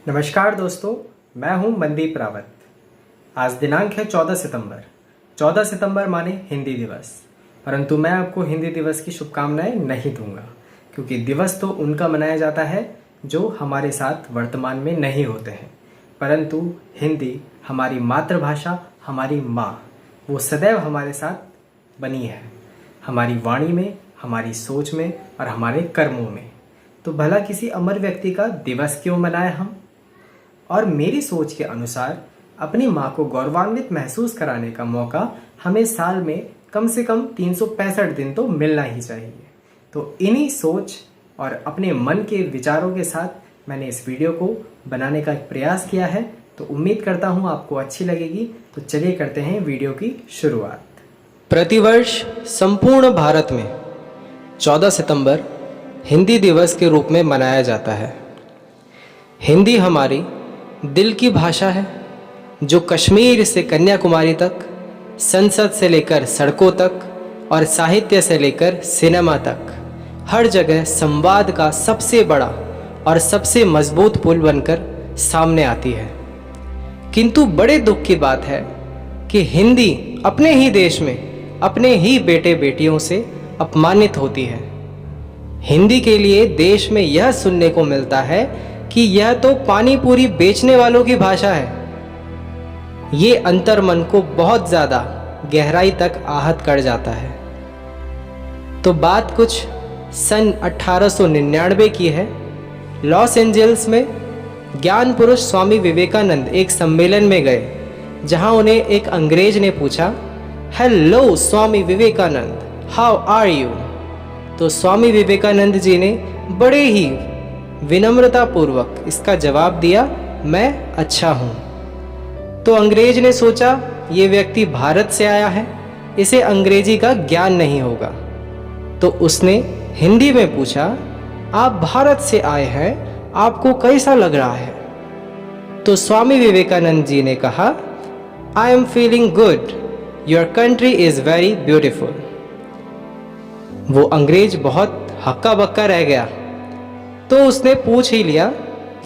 नमस्कार दोस्तों, मैं हूं मनदीप रावत। आज दिनांक है 14 सितंबर। 14 सितंबर माने हिंदी दिवस। परंतु मैं आपको हिंदी दिवस की शुभकामनाएं नहीं दूंगा, क्योंकि दिवस तो उनका मनाया जाता है जो हमारे साथ वर्तमान में नहीं होते हैं। परंतु हिंदी हमारी मातृभाषा, हमारी माँ, वो सदैव हमारे साथ बनी है, हमारी वाणी में, हमारी सोच में और हमारे कर्मों में। तो भला किसी अमर व्यक्ति का दिवस क्यों मनाएं हम? और मेरी सोच के अनुसार अपनी माँ को गौरवान्वित महसूस कराने का मौका हमें साल में कम से कम 365 दिन तो मिलना ही चाहिए। तो इन्हीं सोच और अपने मन के विचारों के साथ मैंने इस वीडियो को बनाने का प्रयास किया है। तो उम्मीद करता हूँ आपको अच्छी लगेगी। तो चलिए करते हैं वीडियो की शुरुआत। प्रतिवर्ष संपूर्ण भारत में 14 सितंबर हिंदी दिवस के रूप में मनाया जाता है। हिंदी हमारी दिल की भाषा है, जो कश्मीर से कन्याकुमारी तक, संसद से लेकर सड़कों तक और साहित्य से लेकर सिनेमा तक हर जगह संवाद का सबसे बड़ा और सबसे मजबूत पुल बनकर सामने आती है। किंतु बड़े दुख की बात है कि हिंदी अपने ही देश में अपने ही बेटे बेटियों से अपमानित होती है। हिंदी के लिए देश में यह सुनने को मिलता है कि यह तो पानी पूरी बेचने वालों की भाषा है। ये अंतर्मन को बहुत ज़्यादा गहराई तक आहत कर जाता है। तो बात कुछ सन 1899 की है। लॉस एंजल्स में ज्ञान पुरुष स्वामी विवेकानंद एक सम्मेलन में गए, जहां उन्हें एक अंग्रेज ने पूछा, hello Swami Vivekananda, how are you? तो स्वामी विवेकानंद जी ने बड़े ही विनम्रता पूर्वक इसका जवाब दिया, मैं अच्छा हूँ। तो अंग्रेज ने सोचा ये व्यक्ति भारत से आया है, इसे अंग्रेजी का ज्ञान नहीं होगा। तो उसने हिंदी में पूछा, आप भारत से आए हैं, आपको कैसा लग रहा है? तो स्वामी विवेकानंद जी ने कहा, I am feeling good, your country is very beautiful. वो अंग्रेज बहुत हक्का बक्का रह गया। तो उसने पूछ ही लिया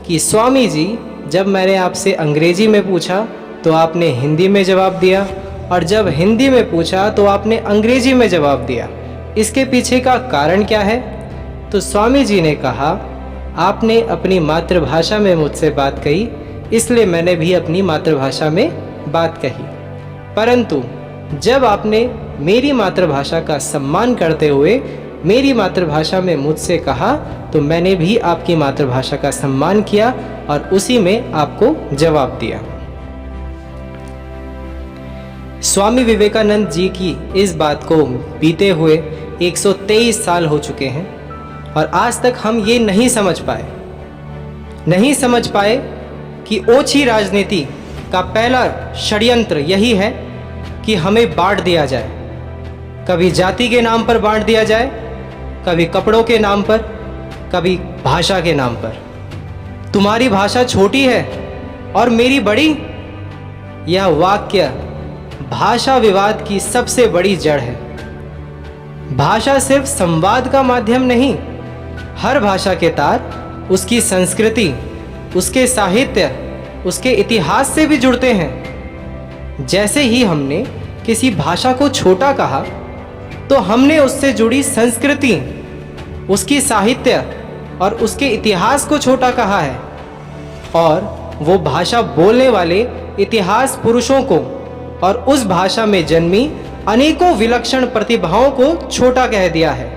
कि स्वामी जी, जब मैंने आपसे अंग्रेजी में पूछा तो आपने हिंदी में जवाब दिया, और जब हिंदी में पूछा तो आपने अंग्रेजी में जवाब दिया। इसके पीछे का कारण क्या है? तो स्वामी जी ने कहा, आपने अपनी मातृभाषा में मुझसे बात कही, इसलिए मैंने भी अपनी मातृभाषा में बात कही। परंतु जब आपने मेरी मातृभाषा का सम्मान करते हुए मेरी मातृभाषा में मुझसे कहा, तो मैंने भी आपकी मातृभाषा का सम्मान किया और उसी में आपको जवाब दिया। स्वामी विवेकानंद जी की इस बात को बीते हुए 123 साल हो चुके हैं, और आज तक हम ये नहीं समझ पाए कि ओछी राजनीति का पहला षड्यंत्र यही है कि हमें बांट दिया जाए। कभी जाति के नाम पर बांट दिया जाए, कभी कपड़ों के नाम पर, कभी भाषा के नाम पर। तुम्हारी भाषा छोटी है और मेरी बड़ी, यह वाक्य भाषा विवाद की सबसे बड़ी जड़ है। भाषा सिर्फ संवाद का माध्यम नहीं, हर भाषा के तार उसकी संस्कृति, उसके साहित्य, उसके इतिहास से भी जुड़ते हैं। जैसे ही हमने किसी भाषा को छोटा कहा, तो हमने उससे जुड़ी संस्कृति, उसकी साहित्य और उसके इतिहास को छोटा कहा है, और वो भाषा बोलने वाले इतिहास पुरुषों को और उस भाषा में जन्मी अनेकों विलक्षण प्रतिभाओं को छोटा कह दिया है।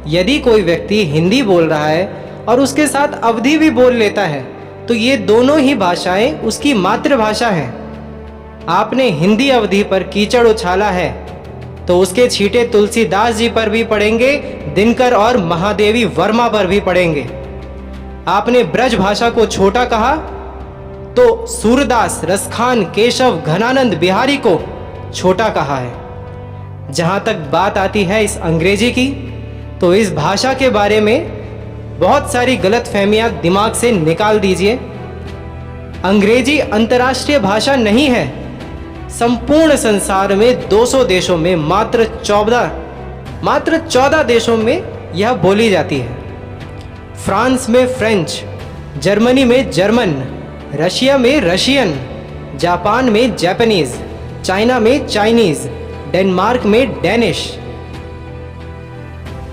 यदि कोई व्यक्ति हिंदी बोल रहा है और उसके साथ अवधी भी बोल लेता है, तो ये दोनों ही भाषाएं उसकी मातृभाषा हैं। आपने हिंदी अवधी पर कीचड़ उछाला है, तो उसके छींटे तुलसीदास जी पर भी पड़ेंगे, दिनकर और महादेवी वर्मा पर भी पड़ेंगे। आपने ब्रज भाषा को छोटा कहा, तो सूरदास, रसखान, केशव, घनानंद बिहारी को छोटा कहा है। जहाँ तक बात आती है इस अंग्रेजी की, तो इस भाषा के बारे में बहुत सारी गलतफहमियां दिमाग से निकाल दीजिए। अंग्रेजी अंतर्राष्ट्रीय भाषा नहीं है। संपूर्ण संसार में 200 देशों में मात्र 14 देशों में यह बोली जाती है। फ्रांस में फ्रेंच, जर्मनी में जर्मन, रशिया में रशियन, जापान में जापानीज, चाइना में चाइनीज, डेनमार्क में डेनिश।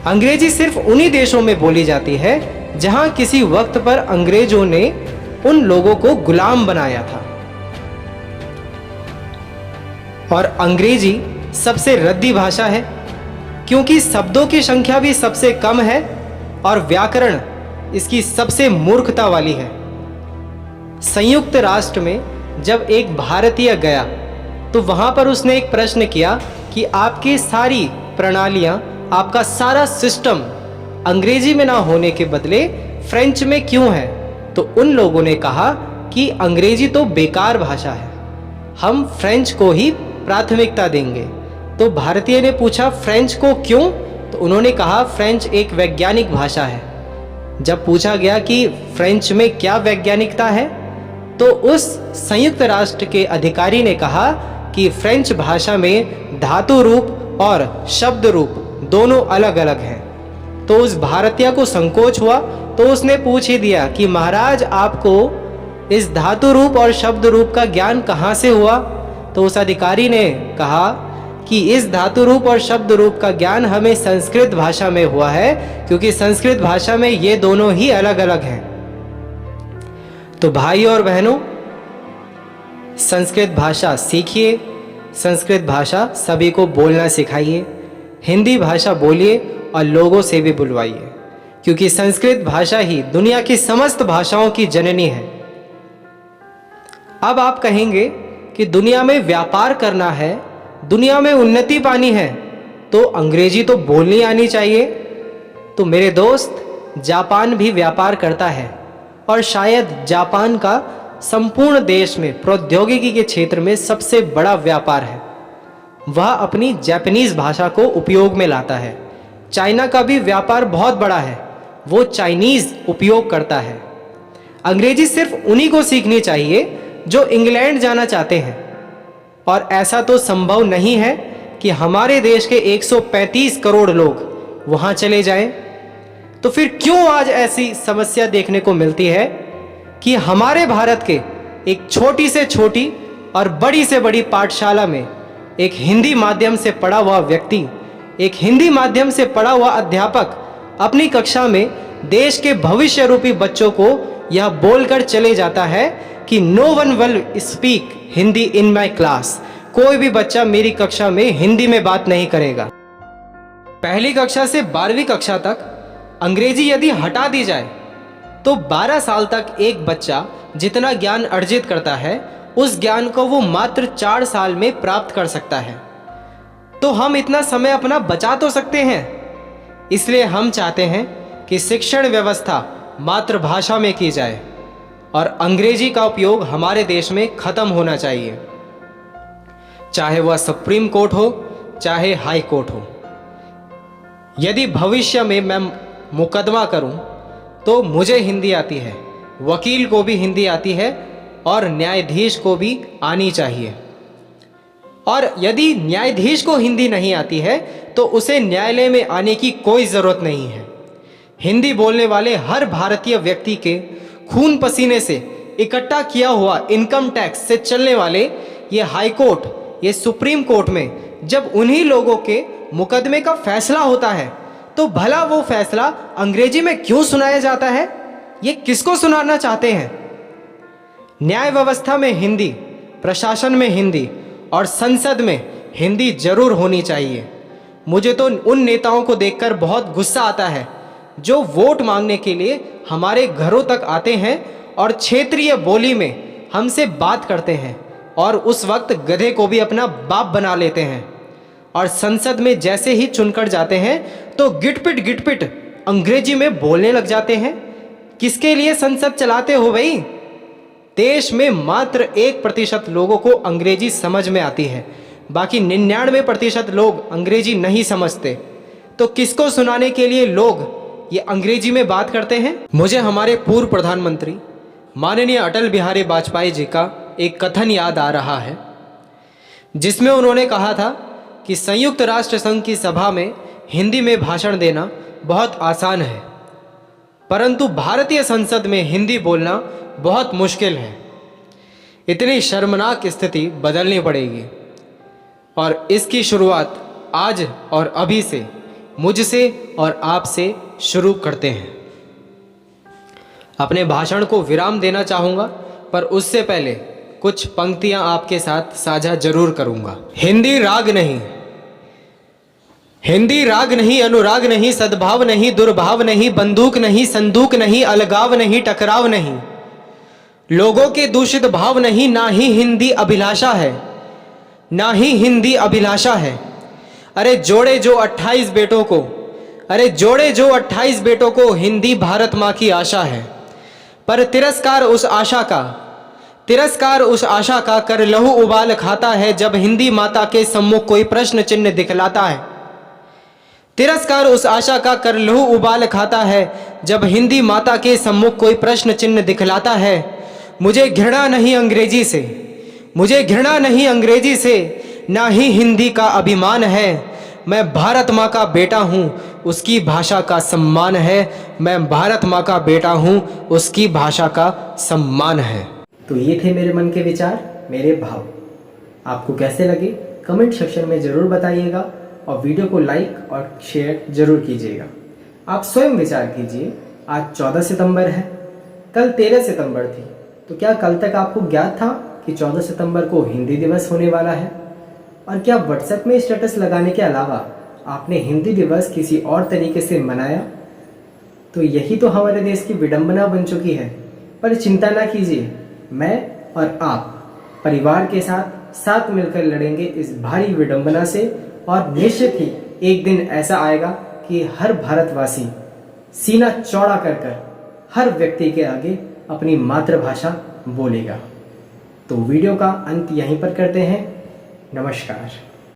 अंग्रेजी सिर्फ उन्हीं देशों में बोली जाती है जहां किसी वक्त पर अंग्रेजों ने उन लोगों को गुलाम बनाया था। और अंग्रेजी सबसे रद्दी भाषा है क्योंकि शब्दों की संख्या भी सबसे कम है और व्याकरण इसकी सबसे मूर्खता वाली है। संयुक्त राष्ट्र में जब एक भारतीय गया तो वहां पर उसने एक प्रश्न किया कि आपकी सारी प्रणालियां, आपका सारा सिस्टम अंग्रेजी में ना होने के बदले फ्रेंच में क्यों है? तो उन लोगों ने कहा कि अंग्रेजी तो बेकार भाषा है, हम फ्रेंच को ही प्राथमिकता देंगे। तो भारतीय ने पूछा फ्रेंच को क्यों? तो उन्होंने कहा फ्रेंच एक वैज्ञानिक भाषा है। जब पूछा गया कि फ्रेंच में क्या वैज्ञानिकता है तो उस संयुक्त राष्ट्र के अधिकारी ने कहा कि फ्रेंच भाषा में धातु रूप और शब्द रूप दोनों अलग अलग हैं। तो उस भारतीय को संकोच हुआ तो उसने पूछ ही दिया कि महाराज आपको इस धातु रूप और शब्द रूप का ज्ञान कहाँ से हुआ? तो उस अधिकारी ने कहा कि इस धातु रूप और शब्द रूप का ज्ञान हमें संस्कृत भाषा में हुआ है क्योंकि संस्कृत भाषा में ये दोनों ही अलग अलग हैं। तो भाई और बहनों, संस्कृत भाषा सीखिए, संस्कृत भाषा सभी को बोलना सिखाइए, हिंदी भाषा बोलिए और लोगों से भी बुलवाइए क्योंकि संस्कृत भाषा ही दुनिया की समस्त भाषाओं की जननी है। अब आप कहेंगे कि दुनिया में व्यापार करना है, दुनिया में उन्नति पानी है तो अंग्रेजी तो बोलनी आनी चाहिए। तो मेरे दोस्त, जापान भी व्यापार करता है और शायद जापान का संपूर्ण देश में प्रौद्योगिकी के क्षेत्र में सबसे बड़ा व्यापार है। वह अपनी जापानीज भाषा को उपयोग में लाता है। चाइना का भी व्यापार बहुत बड़ा है, वो चाइनीज उपयोग करता है। अंग्रेजी सिर्फ उन्हीं को सीखनी चाहिए जो इंग्लैंड जाना चाहते हैं और ऐसा तो संभव नहीं है कि हमारे देश के 135 करोड़ लोग वहां चले जाएं। तो फिर क्यों आज ऐसी समस्या देखने को मिलती है कि हमारे भारत के एक छोटी से छोटी और बड़ी से बड़ी पाठशाला में एक हिंदी माध्यम से पढ़ा हुआ व्यक्ति, एक हिंदी माध्यम से पढ़ा हुआ अध्यापक अपनी कक्षा में देश के भविष्य रूपी बच्चों को यह बोलकर चले जाता है कि no one will speak Hindi in my class. कोई भी बच्चा मेरी कक्षा में हिंदी में बात नहीं करेगा। पहली कक्षा से 12वीं कक्षा तक अंग्रेजी यदि हटा दी जाए तो 12 साल तक एक बच्चा जितना ज्ञान अर्जित करता है उस ज्ञान को वो मात्र 4 साल में प्राप्त कर सकता है। तो हम इतना समय अपना बचा तो सकते हैं। इसलिए हम चाहते हैं कि शिक्षण व्यवस्था मातृभाषा में की जाए और अंग्रेजी का उपयोग हमारे देश में खत्म होना चाहिए, चाहे वह सुप्रीम कोर्ट हो चाहे हाई कोर्ट हो। यदि भविष्य में मैं मुकदमा करूं तो मुझे हिंदी आती है, वकील को भी हिंदी आती है और न्यायाधीश को भी आनी चाहिए। और यदि न्यायाधीश को हिंदी नहीं आती है तो उसे न्यायालय में आने की कोई ज़रूरत नहीं है। हिंदी बोलने वाले हर भारतीय व्यक्ति के खून पसीने से इकट्ठा किया हुआ इनकम टैक्स से चलने वाले ये हाई कोर्ट, ये सुप्रीम कोर्ट में जब उन्हीं लोगों के मुकदमे का फैसला होता है तो भला वो फैसला अंग्रेजी में क्यों सुनाया जाता है? ये किसको सुनाना चाहते हैं? न्याय व्यवस्था में हिंदी, प्रशासन में हिंदी और संसद में हिंदी जरूर होनी चाहिए। मुझे तो उन नेताओं को देखकर बहुत गुस्सा आता है जो वोट मांगने के लिए हमारे घरों तक आते हैं और क्षेत्रीय बोली में हमसे बात करते हैं और उस वक्त गधे को भी अपना बाप बना लेते हैं और संसद में जैसे ही चुनकर जाते हैं तो गिटपिट अंग्रेजी में बोलने लग जाते हैं। किसके लिए संसद चलाते हो भाई? देश में मात्र 1% लोगों को अंग्रेजी समझ में आती है, बाकी 99% लोग अंग्रेजी नहीं समझते। तो किसको सुनाने के लिए लोग ये अंग्रेजी में बात करते हैं? मुझे हमारे पूर्व प्रधानमंत्री माननीय अटल बिहारी वाजपेयी जी का एक कथन याद आ रहा है जिसमें उन्होंने कहा था कि संयुक्त राष्ट्र संघ की सभा में हिंदी में भाषण देना बहुत आसान है, परंतु भारतीय संसद में हिंदी बोलना बहुत मुश्किल है। इतनी शर्मनाक स्थिति बदलनी पड़ेगी और इसकी शुरुआत आज और अभी से मुझसे और आपसे शुरू करते हैं। अपने भाषण को विराम देना चाहूँगा, पर उससे पहले कुछ पंक्तियाँ आपके साथ साझा जरूर करूँगा। हिंदी राग नहीं, हिंदी राग नहीं, अनुराग नहीं, सद्भाव नहीं, दुर्भाव नहीं, बंदूक नहीं, संदूक नहीं, अलगाव नहीं, टकराव नहीं, लोगों के दूषित भाव नहीं, ना ही हिंदी अभिलाषा है, ना ही हिंदी अभिलाषा है। अरे जोड़े जो 28 बेटों को, अरे जोड़े जो 28 बेटों को, हिंदी भारत माँ की आशा है। पर तिरस्कार उस आशा का, तिरस्कार उस आशा का कर लहू उबाल खाता है जब हिंदी माता के सम्मुख कोई प्रश्न चिन्ह दिखलाता है। तिरस्कार उस आशा का कर लहू उबाल खाता है जब हिंदी माता के सम्मुख कोई प्रश्न चिन्ह दिखलाता है। मुझे घृणा नहीं अंग्रेजी से, मुझे घृणा नहीं अंग्रेजी से, ना ही हिंदी का अभिमान है। मैं भारत माँ का बेटा हूँ, उसकी भाषा का सम्मान है। मैं भारत माँ का बेटा हूँ, उसकी भाषा का सम्मान है। तो ये थे मेरे मन के विचार, मेरे भाव। आपको कैसे लगे कमेंट सेक्शन में ज़रूर बताइएगा और वीडियो को लाइक और शेयर जरूर कीजिएगा। आप स्वयं विचार कीजिए, आज 14 सितंबर है, कल 13 सितंबर थी, तो क्या कल तक आपको ज्ञात था कि 14 सितंबर को हिंदी दिवस होने वाला है? और क्या व्हाट्सएप में स्टेटस लगाने के अलावा आपने हिंदी दिवस किसी और तरीके से मनाया? तो यही तो हमारे देश की विडंबना बन चुकी है। पर चिंता ना कीजिए, मैं और आप परिवार के साथ साथ मिलकर लड़ेंगे इस भारी विडंबना से, और निश्चित ही एक दिन ऐसा आएगा कि हर भारतवासी सीना चौड़ा कर हर व्यक्ति के आगे अपनी मातृभाषा बोलेगा। तो वीडियो का अंत यहीं पर करते हैं। नमस्कार।